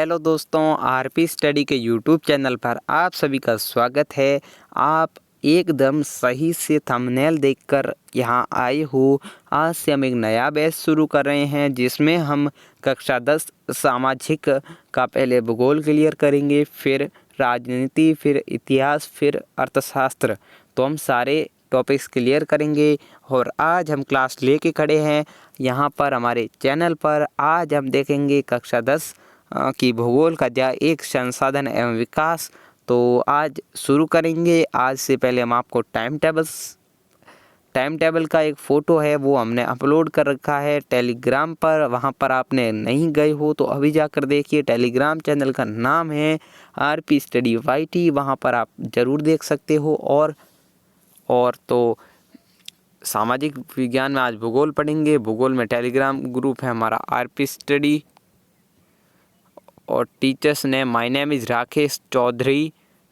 Hello दोस्तों, RP study के YouTube channel पर आप सभी का स्वागत है। आप एकदम सही से थंबनेल देखकर यहाँ आए हो। आज से हम एक नया बैच शुरू कर रहे हैं जिसमें हम कक्षा 10 सामाजिक का पहले भूगोल क्लियर करेंगे, फिर राजनीति, फिर इतिहास, फिर अर्थशास्त्र। तो हम सारे टॉपिक्स क्लियर करेंगे और आज हम क्लास लेके खड़े हैं यहाँ पर हमारे चैनल पर। आज हम देखेंगे कक्षा 10 की भूगोल का अध्याय 1 संसाधन एवं विकास। तो आज शुरू करेंगे। आज से पहले हम आपको टाइम टेबल का एक फ़ोटो है वो हमने अपलोड कर रखा है टेलीग्राम पर। वहाँ पर आपने नहीं गए हो तो अभी जाकर देखिए। टेलीग्राम चैनल का नाम है आरपी स्टडी YT, वहाँ पर आप ज़रूर देख सकते हो। और तो सामाजिक विज्ञान में आज भूगोल पढ़ेंगे। भूगोल में टेलीग्राम ग्रुप है हमारा आरपी स्टडी और टीचर्स ने my name is Rakesh Chaudhary.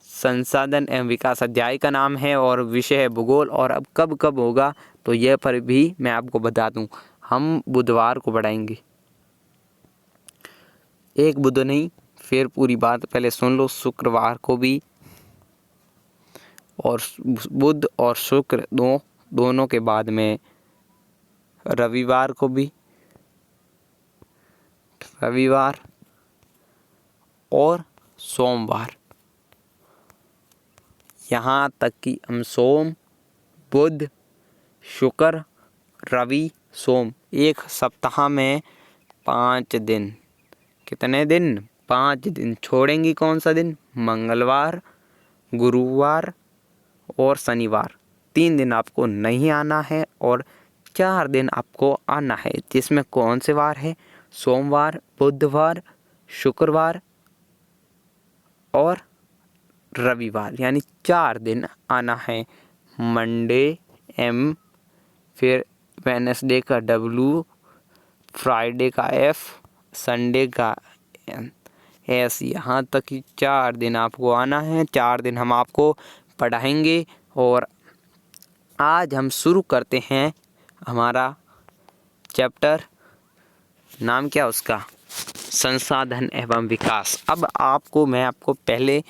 संसाधन एवं विकास अध्याय का नाम है और विषय है भूगोल। और अब कब कब होगा तो यह पर भी मैं आपको बता दूं, हम बुधवार को पढ़ाएंगे। एक बुध नहीं, फिर पूरी बात पहले सुन लो। शुक्रवार को भी और बुध और शुक्र दोनों के बाद में रविवार को भी, रविवार और सोमवार। यहाँ तक कि हम सोम, बुध, शुक्र, रवि, सोम, एक सप्ताह में 5 दिन। कितने दिन? 5 दिन। छोड़ेंगी कौन सा दिन? मंगलवार, गुरुवार और शनिवार। 3 दिन आपको नहीं आना है और 4 दिन आपको आना है, जिसमें कौन से वार है? सोमवार, बुधवार, शुक्रवार और रविवार, यानी 4 दिन आना है। मंडे M, फिर वेडनेसडे का W, फ्राइडे का F, संडे का S। यहाँ तक कि 4 दिन आपको आना है। 4 दिन हम आपको पढ़ाएंगे। और आज हम शुरू करते हैं हमारा चैप्टर। नाम क्या उसका? संसाधन एवं विकास। अब मैं आपको पहले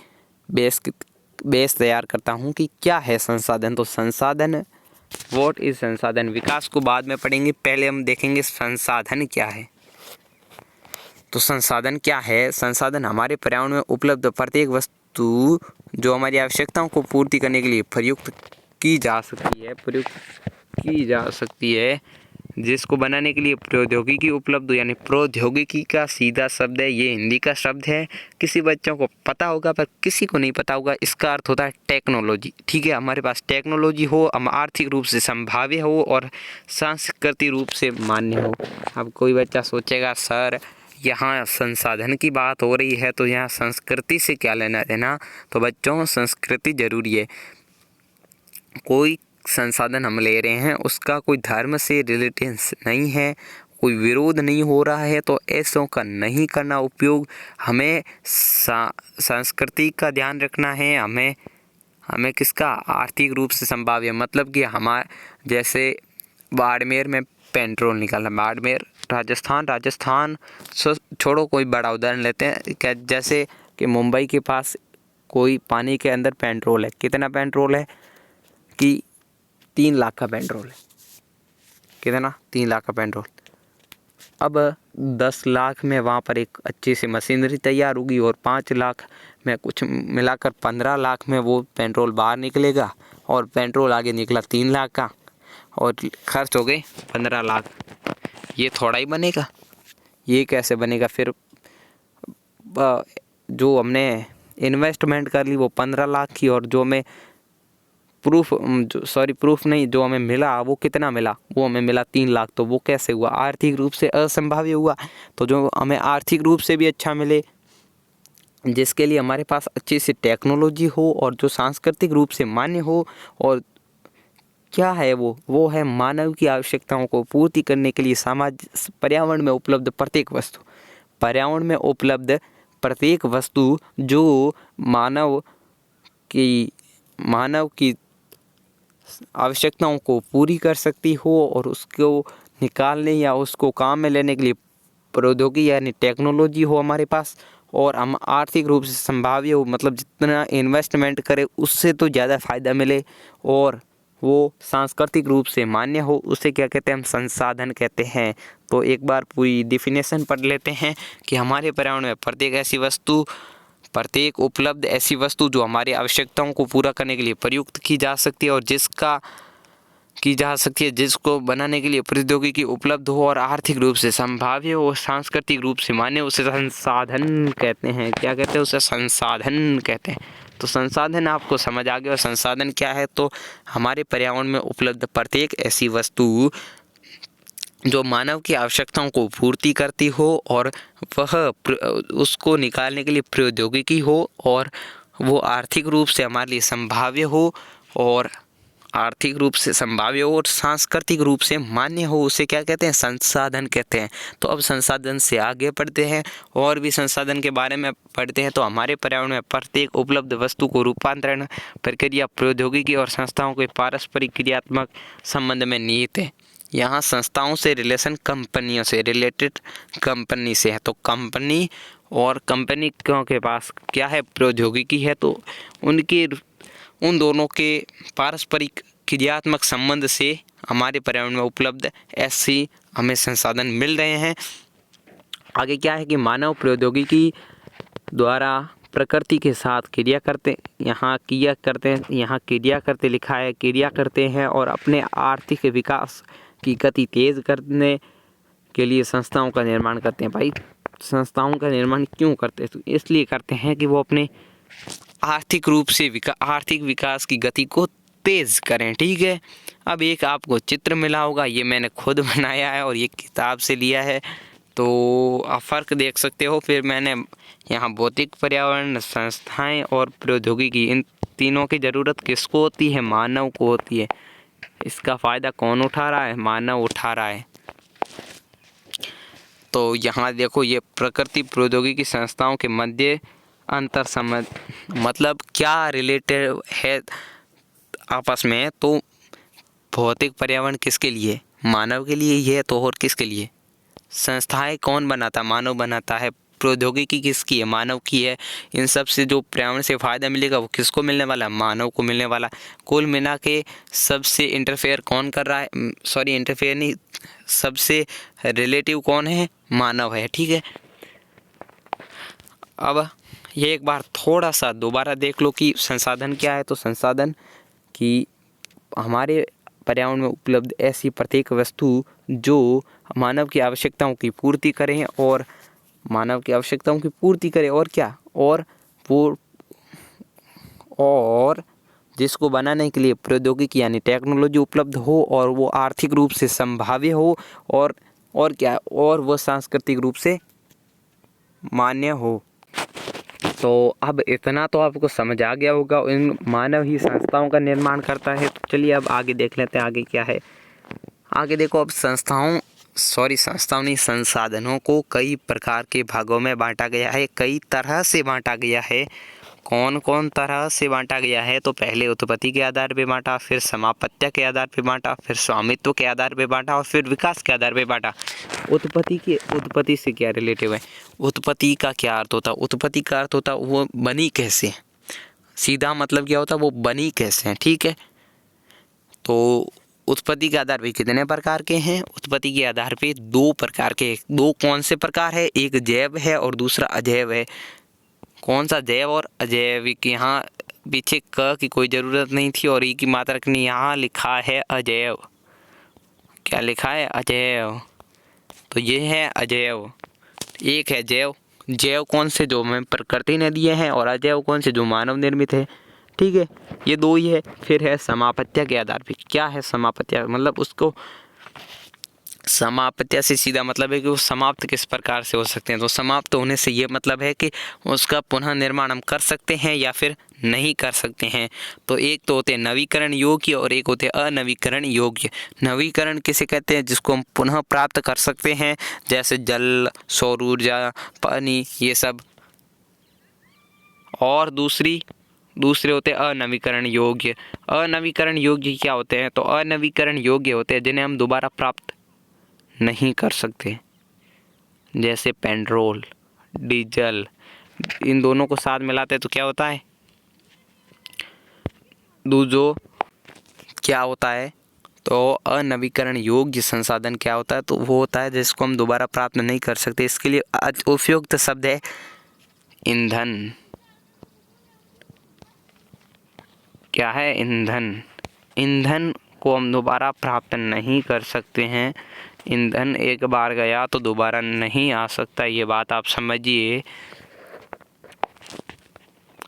बेस तैयार करता हूँ कि क्या है संसाधन। तो संसाधन, व्हाट इज संसाधन। विकास को बाद में पढ़ेंगे, पहले हम देखेंगे संसाधन क्या है। तो संसाधन क्या है? संसाधन हमारे पर्यावरण में उपलब्ध प्रत्येक वस्तु जो हमारी आवश्यकताओं को पूर्ति करने के लिए प्रयुक्त की जा सकती है, जिसको बनाने के लिए प्रौद्योगिकी उपलब्ध हो। यानी प्रौद्योगिकी का सीधा शब्द है, ये हिंदी का शब्द है। किसी बच्चों को पता होगा पर किसी को नहीं पता होगा। इसका अर्थ होता है टेक्नोलॉजी। ठीक है, हमारे पास टेक्नोलॉजी हो, हम आर्थिक रूप से संभाव्य हो और सांस्कृतिक रूप से मान्य हो। अब कोई बच्चा सोचेगा सर यहाँ संसाधन की बात हो रही है तो यहाँ संस्कृति से क्या लेना देना। तो बच्चों, संस्कृति जरूरी है। कोई संसाधन हम ले रहे हैं उसका कोई धर्म से रिलेटेंस नहीं है, कोई विरोध नहीं हो रहा है, तो ऐसों का नहीं करना उपयोग। हमें संस्कृति का ध्यान रखना है। हमें किसका? आर्थिक रूप से संभाव्य। मतलब कि जैसे बाड़मेर में पेट्रोल निकालना, बाड़मेर राजस्थान छोड़ो, कोई बड़ा उदाहरण लेते हैं क्या, जैसे कि मुंबई के पास कोई पानी के अंदर पेट्रोल है। कितना पेट्रोल है कि 3 लाख का पेट्रोल है। कितना? 3 लाख का पेट्रोल। अब 10 लाख में वहाँ पर एक अच्छी सी मशीनरी तैयार होगी और 5 लाख में कुछ मिलाकर 15 लाख में वो पेट्रोल बाहर निकलेगा और पेट्रोल आगे निकला 3 लाख का और खर्च हो गए 15 लाख। ये थोड़ा ही बनेगा? ये कैसे बनेगा? फिर जो हमने इन्वेस्टमेंट कर ली वो 15 लाख की, और जो जो हमें मिला वो कितना मिला? वो हमें मिला 3 लाख। तो वो कैसे हुआ? आर्थिक रूप से असंभाव्य हुआ। तो जो हमें आर्थिक रूप से भी अच्छा मिले, जिसके लिए हमारे पास अच्छी सी टेक्नोलॉजी हो और जो सांस्कृतिक रूप से मान्य हो, और क्या है वो है मानव की आवश्यकताओं को पूर्ति करने के लिए पर्यावरण में उपलब्ध प्रत्येक वस्तु। पर्यावरण में उपलब्ध प्रत्येक वस्तु जो मानव की आवश्यकताओं को पूरी कर सकती हो और उसको निकालने या उसको काम में लेने के लिए प्रौद्योगिकी यानी टेक्नोलॉजी हो हमारे पास, और हम आर्थिक रूप से संभाव्य हो, मतलब जितना इन्वेस्टमेंट करें उससे तो ज़्यादा फायदा मिले, और वो सांस्कृतिक रूप से मान्य हो, उसे क्या कहते हैं, हम संसाधन कहते हैं। तो एक बार पूरी डिफिनेशन पढ़ लेते हैं कि हमारे पर्यावरण में प्रत्येक उपलब्ध ऐसी वस्तु जो हमारी आवश्यकताओं को पूरा करने के लिए प्रयुक्त की जा सकती है और जिसको बनाने के लिए प्रौद्योगिकी उपलब्ध हो और आर्थिक रूप से संभाव्य हो, सांस्कृतिक रूप से मान्य, उसे संसाधन कहते हैं। क्या कहते हैं? उसे संसाधन कहते हैं। तो संसाधन आपको समझ आ गया। और संसाधन क्या है? तो हमारे पर्यावरण में उपलब्ध प्रत्येक ऐसी वस्तु जो मानव की आवश्यकताओं को पूर्ति करती हो और वह उसको निकालने के लिए प्रौद्योगिकी हो और वो आर्थिक रूप से हमारे लिए संभाव्य हो और सांस्कृतिक रूप से मान्य हो, उसे क्या कहते हैं? संसाधन कहते हैं। तो अब संसाधन से आगे बढ़ते हैं और भी संसाधन के बारे में पढ़ते हैं। तो हमारे पर्यावरण में प्रत्येक उपलब्ध वस्तु को रूपांतरण प्रक्रिया, प्रौद्योगिकी और संस्थाओं के पारस्परिक क्रियात्मक संबंध में निहित है। यहाँ संस्थाओं से रिलेशन कंपनियों से रिलेटेड कंपनी से है। तो कंपनी और कंपनी के पास क्या है? प्रौद्योगिकी है। तो उन दोनों के पारस्परिक क्रियात्मक संबंध से हमारे पर्यावरण में उपलब्ध ऐसी हमें संसाधन मिल रहे हैं। आगे क्या है कि मानव प्रौद्योगिकी द्वारा प्रकृति के साथ क्रिया करते लिखा है, क्रिया करते हैं और अपने आर्थिक विकास की गति तेज करने के लिए संस्थाओं का निर्माण करते हैं। भाई, संस्थाओं का निर्माण क्यों करते हैं? तो इसलिए करते हैं कि वो अपने आर्थिक रूप से आर्थिक विकास की गति को तेज करें। ठीक है। अब एक आपको चित्र मिला होगा, ये मैंने खुद बनाया है और ये किताब से लिया है, तो आप फ़र्क देख सकते हो। फिर मैंने यहाँ भौतिक, पर्यावरण, संस्थाएं और प्रौद्योगिकी, इन तीनों की ज़रूरत किसको होती है? मानव को होती है। इसका फ़ायदा कौन उठा रहा है? मानव उठा रहा है। तो यहाँ देखो, ये प्रकृति, प्रौद्योगिकी, संस्थाओं के मध्य अंतर समझ, मतलब क्या रिलेटेड है आपस में। तो भौतिक पर्यावरण किसके लिए? मानव के लिए ही है। तो और किसके लिए? संस्थाएं कौन बनाता? मानव बनाता है। प्रौद्योगिकी किसकी है? मानव की है। इन सब से जो पर्यावरण से फ़ायदा मिलेगा वो किसको मिलने वाला? मानव को मिलने वाला। कुल मिला के सबसे इंटरफेयर कौन कर रहा है? इंटरफेयर नहीं, सबसे रिलेटिव कौन है? मानव है। ठीक है। अब ये एक बार थोड़ा सा दोबारा देख लो कि संसाधन क्या है। तो संसाधन कि हमारे पर्यावरण में उपलब्ध ऐसी प्रत्येक वस्तु जो मानव की आवश्यकताओं की पूर्ति करें और क्या, और जिसको बनाने के लिए प्रौद्योगिकी यानी टेक्नोलॉजी उपलब्ध हो और वो आर्थिक रूप से संभाव्य हो और वो सांस्कृतिक रूप से मान्य हो। तो अब इतना तो आपको समझ आ गया होगा। इन मानव ही संस्थाओं का निर्माण करता है। तो चलिए अब आगे देख लेते हैं आगे क्या है। आगे देखो, अब संसाधनों को कई प्रकार के भागों में बांटा गया है, कई तरह से बांटा गया है। कौन कौन तरह से बांटा गया है? तो पहले उत्पत्ति के आधार पे बांटा, फिर समापत्ति के आधार पे बांटा, फिर स्वामित्व के आधार पे बांटा और फिर विकास के आधार पे बांटा। उत्पत्ति से क्या रिलेटिव है? उत्पत्ति का क्या अर्थ होता? उत्पत्ति का अर्थ होता वो बनी कैसे। सीधा मतलब क्या होता? वो बनी कैसे है। ठीक है। तो उत्पत्ति के आधार पे कितने प्रकार के हैं? उत्पत्ति के आधार पे दो कौन से प्रकार है? एक जैव है और दूसरा अजैव है। कौन सा? जैव और अजैविक। यहाँ पीछे क की कोई ज़रूरत नहीं थी और ई की मात्रा रखनी। यहाँ लिखा है अजैव। क्या लिखा है? अजैव। तो ये है अजैव। एक है जैव कौन से? जो हमें प्रकृति ने दिए हैं, और अजैव कौन से? जो मानव निर्मित है। ठीक है, ये दो ही है। फिर है समापत्ति के आधार पे। क्या है समापत्ति? मतलब उसको समाप्ति से सीधा मतलब है कि वो समाप्त किस प्रकार से हो सकते हैं। तो समाप्त होने से ये मतलब है कि उसका पुनः निर्माण हम कर सकते हैं या फिर नहीं कर सकते हैं। तो एक तो होते हैं नवीकरण योग्य और एक होते हैं अनवीकरण योग्य। नवीकरण किसे कहते हैं? जिसको हम पुनः प्राप्त कर सकते हैं, जैसे जल, सौर ऊर्जा, पानी, ये सब। और दूसरे होते हैं अनवीकरण योग्य। अनवीकरण योग्य क्या होते हैं? तो अनवीकरण योग्य होते हैं जिन्हें हम दोबारा प्राप्त नहीं कर सकते, जैसे पेट्रोल, डीजल, इन दोनों को साथ मिलाते हैं तो क्या होता है, दूजो क्या होता है, तो अनवीकरण योग्य संसाधन क्या होता है, तो वो होता है जिसको हम दोबारा प्राप्त नहीं कर सकते। इसके लिए उपयुक्त शब्द है ईंधन। क्या है, ईंधन। ईंधन को हम दोबारा प्राप्त नहीं कर सकते हैं। ईंधन एक बार गया तो दोबारा नहीं आ सकता, ये बात आप समझिए।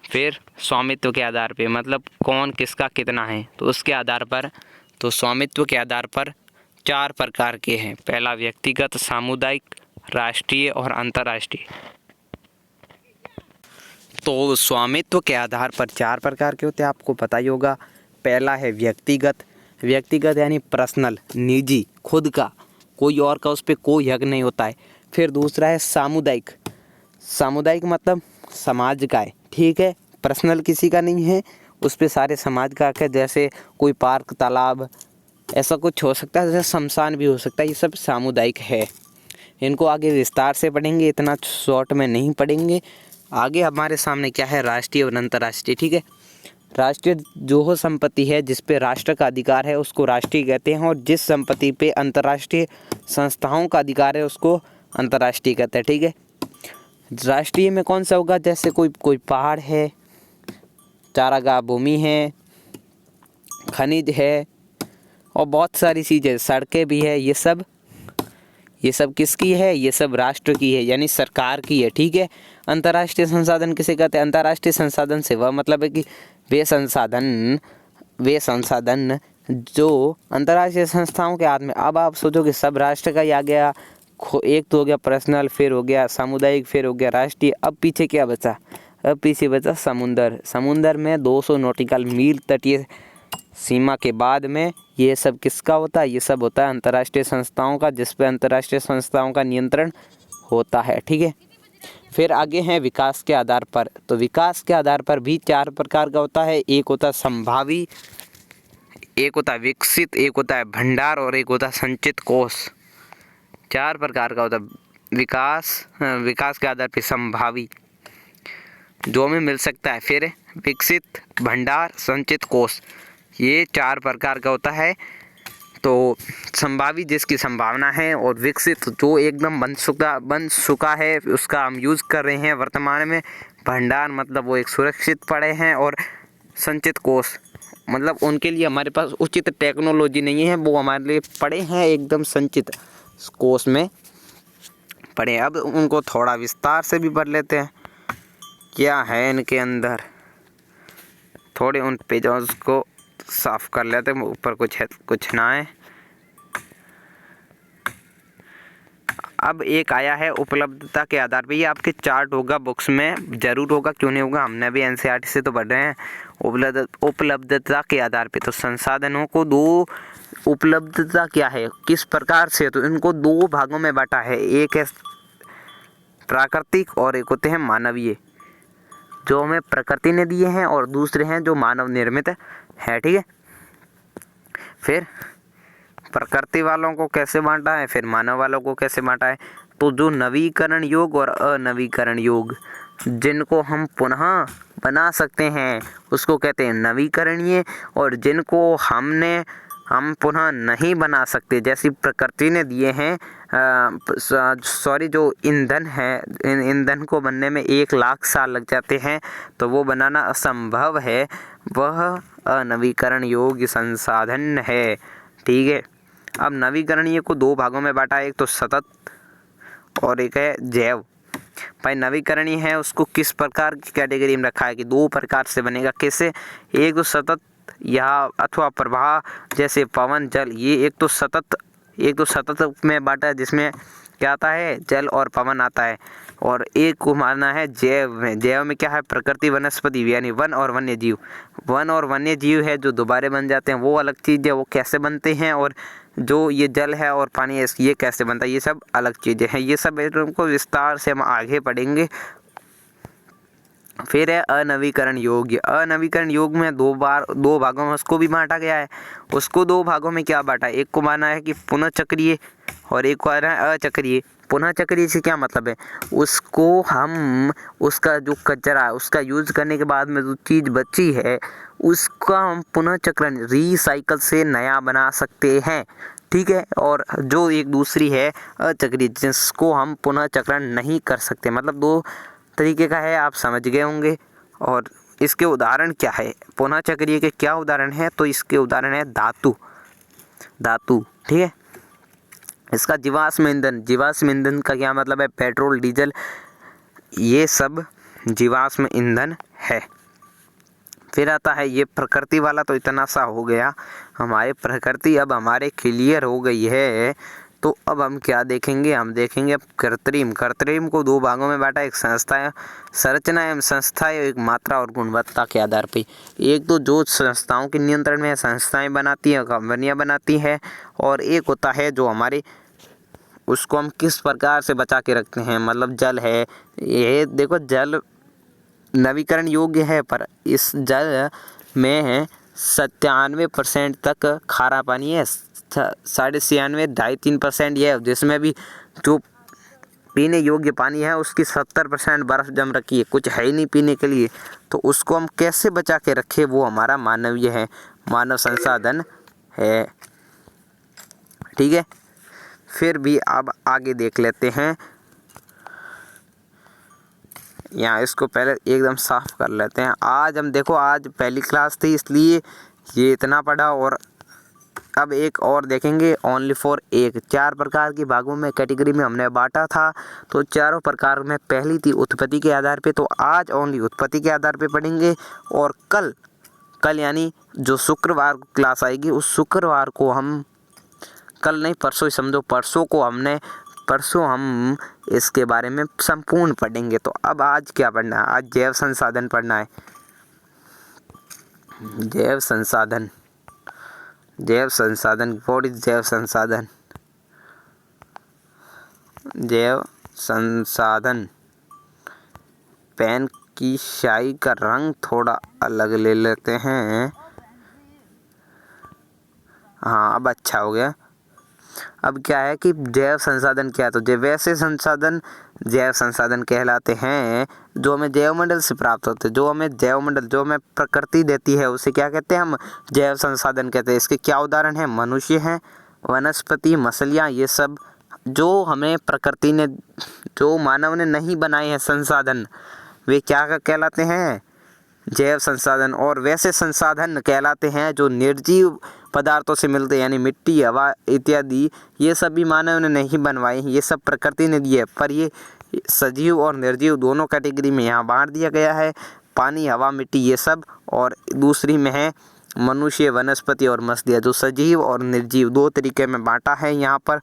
फिर स्वामित्व के आधार पे, मतलब कौन किसका कितना है, तो उसके आधार पर, तो स्वामित्व के आधार पर 4 प्रकार के हैं। पहला व्यक्तिगत, सामुदायिक, राष्ट्रीय और अंतर्राष्ट्रीय। तो स्वामित्व के आधार पर 4 प्रकार के होते हैं, आपको पता ही होगा। पहला है व्यक्तिगत। व्यक्तिगत यानी पर्सनल, निजी, खुद का, कोई और का उस पर कोई हक नहीं होता है। फिर दूसरा है सामुदायिक। सामुदायिक मतलब समाज का है, ठीक है, पर्सनल किसी का नहीं है, उस पर सारे समाज का हक है। जैसे कोई पार्क, तालाब, ऐसा कुछ हो सकता है, जैसे शमशान भी हो सकता है, ये सब सामुदायिक है। इनको आगे विस्तार से पढ़ेंगे, इतना शॉर्ट में नहीं पढ़ेंगे। आगे हमारे सामने क्या है, राष्ट्रीय और अंतर्राष्ट्रीय, ठीक है। राष्ट्रीय जो हो संपत्ति है जिस पे राष्ट्र का अधिकार है उसको राष्ट्रीय कहते हैं, और जिस संपत्ति पे अंतर्राष्ट्रीय संस्थाओं का अधिकार है उसको अंतर्राष्ट्रीय कहते हैं, ठीक है। राष्ट्रीय में कौन सा होगा, जैसे कोई पहाड़ है, चारागाह भूमि है, खनिज है और बहुत सारी चीज़ें, सड़कें भी है, ये सब किसकी है, ये सब राष्ट्र की है, यानी सरकार की है, ठीक है। अंतर्राष्ट्रीय संसाधन किसे कहते हैं, अंतर्राष्ट्रीय संसाधन से वह मतलब है कि वे संसाधन जो अंतर्राष्ट्रीय संस्थाओं के हाथ में। अब आप सोचो कि सब राष्ट्र का ही आ गया, एक तो हो गया पर्सनल, फिर हो गया सामुदायिक, फिर हो गया राष्ट्रीय। अब पीछे क्या बचा, अब पीछे बचा समुंदर। समुंदर में 200 नॉटिकल मील तटीय सीमा के बाद में ये सब किसका होता है, ये सब होता है अंतर्राष्ट्रीय संस्थाओं का, जिस पे अंतर्राष्ट्रीय संस्थाओं का नियंत्रण होता है, ठीक है। फिर आगे हैं विकास के आधार पर। तो विकास के आधार पर भी 4 प्रकार का होता है। एक होता है संभावी, एक होता है विकसित, एक होता है भंडार और एक होता है संचित कोष। 4 प्रकार का होता है विकास के आधार पर संभावी, जो हमें मिल सकता है। फिर विकसित, भंडार, संचित कोष, ये 4 प्रकार का होता है। तो संभावी जिसकी संभावना है, और विकसित जो एकदम बन चुका है, उसका हम यूज़ कर रहे हैं वर्तमान में। भंडार मतलब वो एक सुरक्षित पड़े हैं, और संचित कोष मतलब उनके लिए हमारे पास उचित टेक्नोलॉजी नहीं है, वो हमारे लिए पड़े हैं एकदम संचित कोष में पड़े। अब उनको थोड़ा विस्तार से भी पढ़ लेते हैं, क्या है इनके अंदर। थोड़े उन पेजों को साफ कर लेते हैं, ऊपर कुछ है कुछ ना है। अब एक आया है उपलब्धता के आधार पे, ये आपके चार्ट होगा, बुक्स में जरूर होगा, क्यों नहीं होगा, हमने भी एनसीईआरटी से तो पढ़ रहे हैं। उपलब्धता के आधार पे, तो संसाधनों को दो, उपलब्धता क्या है, किस प्रकार से, तो इनको 2 भागों में बांटा है। एक है प्राकृतिक और एक होते हैं मानवीय, जो हमें प्रकृति ने दिए हैं, और दूसरे हैं जो मानव निर्मित है, ठीक है। फिर प्रकृति वालों को कैसे बांटा है, फिर मानव वालों को कैसे बांटा है। तो जो नवीकरण योग्य और अनवीकरण योग्य, जिनको हम पुनः बना सकते हैं उसको कहते हैं नवीकरणीय, और जिनको हम पुनः नहीं बना सकते, जैसी प्रकृति ने दिए हैं, जो ईंधन है, ईंधन को बनने में 1 लाख साल लग जाते हैं, तो वो बनाना असंभव है, वह अनवीकरण योग्य संसाधन है, ठीक है। अब नवीकरणीय को 2 भागों में बांटा, एक तो सतत और एक है जैव। भाई नवीकरणीय है उसको किस प्रकार की कैटेगरी में रखा है कि 2 प्रकार से बनेगा, कैसे, एक तो सतत या अथवा प्रवाह, जैसे पवन, जल, ये एक तो सतत में बांटा है, जिसमें क्या आता है, जल और पवन आता है। और एक को मानना है जैव में। जैव में क्या है, प्रकृति, वनस्पति, यानी वन और वन्य जीव है जो दोबारा बन जाते हैं, वो अलग चीज़ है, वो कैसे बनते हैं, और जो ये जल है और पानी है ये कैसे बनता है, ये सब अलग चीज़ें हैं। ये सब को विस्तार से हम आगे पढ़ेंगे। फिर है अनवीकरण योग्य। अनवीकरण योग्य में 2 भागों में उसको भी बांटा गया है। उसको 2 भागों में क्या बांटा है, एक को माना है कि पुनः चक्रीय और एक को माना है अचक्रीय। पुनः चक्रीय से क्या मतलब है, उसको हम उसका जो कचरा उसका यूज करने के बाद में जो चीज़ बची है उसका हम पुनः चक्रण रिसाइकल से नया बना सकते हैं, ठीक है। और जो एक दूसरी है अचक्रीय, जिसको हम पुनः चक्रण नहीं कर सकते, मतलब दो तरीके का है, आप समझ गए होंगे। और इसके उदाहरण क्या है, पुनः चक्रीय के क्या उदाहरण है, तो इसके उदाहरण है धातु, ठीक है। इसका जीवाश्म ईंधन का क्या मतलब है, पेट्रोल डीजल, ये सब जीवाश्म ईंधन है। फिर आता है ये प्रकृति वाला, तो इतना सा हो गया हमारे प्रकृति। अब हमारे क्लियर हो गई है, तो अब हम क्या देखेंगे, हम देखेंगे अब कृत्रिम को दो भागों में बांटा, एक संस्था संरचना एवं संस्था, एक मात्रा और गुणवत्ता के आधार पे। एक तो जो संस्थाओं के नियंत्रण में संस्थाएं बनाती हैं, कंपनियां बनाती हैं, और एक होता है जो हमारे उसको हम किस प्रकार से बचा के रखते हैं, मतलब जल है, ये देखो जल नवीकरण योग्य है, पर इस जल में 97% तक खारा पानी है, 96.5 3% ये है, जिसमें भी जो पीने योग्य पानी है उसकी 70% बर्फ़ जम रखी है, कुछ है ही नहीं पीने के लिए। तो उसको हम कैसे बचा के रखें, वो हमारा मानवीय है, मानव संसाधन है, ठीक है। फिर भी अब आगे देख लेते हैं, यहाँ इसको पहले एकदम साफ कर लेते हैं। आज हम देखो, आज पहली क्लास थी इसलिए ये इतना पढ़ा, और अब एक और देखेंगे ओनली फॉर एक। 4 प्रकार के भागों में कैटेगरी में हमने बांटा था, तो चारों प्रकार में पहली थी उत्पत्ति के आधार पे, तो आज ओनली उत्पत्ति के आधार पे पढ़ेंगे। और कल यानी जो शुक्रवार को क्लास आएगी, उस शुक्रवार को हम, कल नहीं परसों समझो, परसों हम इसके बारे में संपूर्ण पढ़ेंगे। तो अब आज क्या पढ़ना है, आज जैव संसाधन पढ़ना है। जैव संसाधन, व्हाट इज जैव संसाधन? जैव संसाधन, पेन की स्याही का रंग थोड़ा अलग ले लेते हैं। हाँ, अब अच्छा हो गया। अब क्या है कि जैव संसाधन क्या है, तो वैसे संसाधन जैव संसाधन कहलाते हैं जो हमें जैवमंडल से प्राप्त होते हैं, जो हमें प्रकृति देती है, उसे क्या कहते हैं, हम जैव संसाधन कहते हैं। इसके क्या उदाहरण हैं, मनुष्य हैं, वनस्पति, मछलियाँ, ये सब जो हमें प्रकृति ने, जो मानव ने नहीं बनाए हैं संसाधन, वे क्या कहलाते हैं, जैव संसाधन। और वैसे संसाधन कहलाते हैं जो निर्जीव पदार्थों से मिलते हैं, यानी मिट्टी, हवा इत्यादि, ये सब भी मानव ने नहीं बनवाए हैं, ये सब प्रकृति ने दिए, पर ये सजीव और निर्जीव दोनों कैटेगरी में यहाँ बांट दिया गया है, पानी, हवा, मिट्टी, ये सब। और दूसरी में है मनुष्य, वनस्पति और मछलियाँ, जो सजीव और निर्जीव दो तरीके में बांटा है यहाँ पर।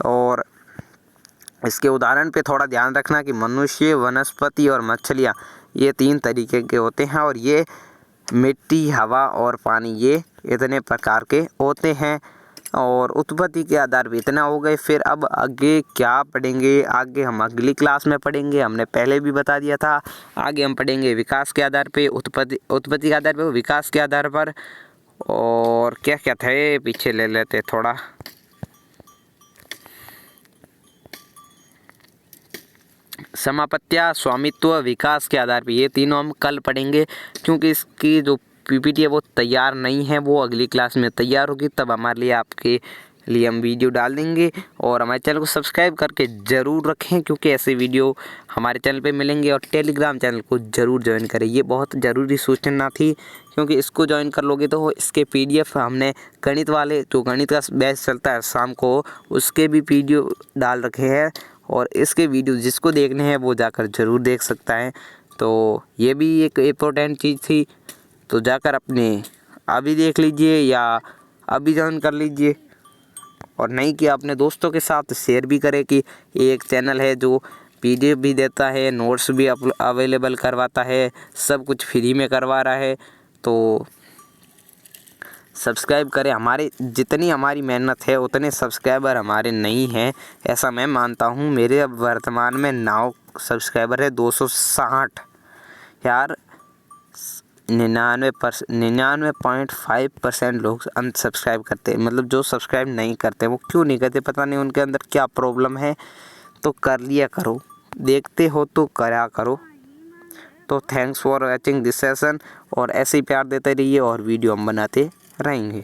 और इसके उदाहरण पे थोड़ा ध्यान रखना कि मनुष्य, वनस्पति और मछलियाँ ये 3 तरीके के होते हैं, और ये मिट्टी, हवा और पानी ये इतने प्रकार के होते हैं। और उत्पत्ति के आधार पे इतना हो गए। फिर अब आगे क्या पढ़ेंगे, आगे हम अगली क्लास में पढ़ेंगे, हमने पहले भी बता दिया था। आगे हम पढ़ेंगे विकास के आधार पे, उत्पत्ति के आधार पे, विकास के आधार पर, और क्या क्या थे पीछे ले लेते थोड़ा। समापत्तियाँ, स्वामित्व, विकास के आधार पे, ये तीनों हम कल पढ़ेंगे, क्योंकि इसकी जो पीपीटी है वो तैयार नहीं है, वो अगली क्लास में तैयार होगी, तब हमारे लिए आपके लिए हम वीडियो डाल देंगे। और हमारे चैनल को सब्सक्राइब करके ज़रूर रखें, क्योंकि ऐसे वीडियो हमारे चैनल पे मिलेंगे। और टेलीग्राम चैनल को ज़रूर ज्वाइन करें, ये बहुत ज़रूरी सूचना थी, क्योंकि इसको ज्वाइन कर लोगे तो इसके PDF हमने गणित वाले, जो गणित का बैच चलता है शाम को, उसके भी वीडियो डाल रखे हैं, और इसके वीडियो जिसको देखने हैं वो जाकर ज़रूर देख सकता है। तो ये भी एक इम्पोर्टेंट चीज़ थी, तो जाकर अपने अभी देख लीजिए या अभी ज्वाइन कर लीजिए। और नहीं कि अपने दोस्तों के साथ शेयर भी करें कि एक चैनल है जो PDF भी देता है, नोट्स भी अवेलेबल करवाता है, सब कुछ फ्री में करवा रहा है। तो सब्सक्राइब करें, हमारे जितनी हमारी मेहनत है उतने सब्सक्राइबर हमारे नहीं हैं, ऐसा मैं मानता हूँ। मेरे अब वर्तमान में 9 सब्सक्राइबर है, 260 यार। 99.5% लोग अनसब्सक्राइब करते हैं, मतलब जो सब्सक्राइब नहीं करते, वो क्यों नहीं करते पता नहीं, उनके अंदर क्या प्रॉब्लम है। तो कर लिया करो, देखते हो तो करा करो। तो thanks for watching this session, और ऐसे ही प्यार देते रहिए और वीडियो हम बनाते रहेंगे।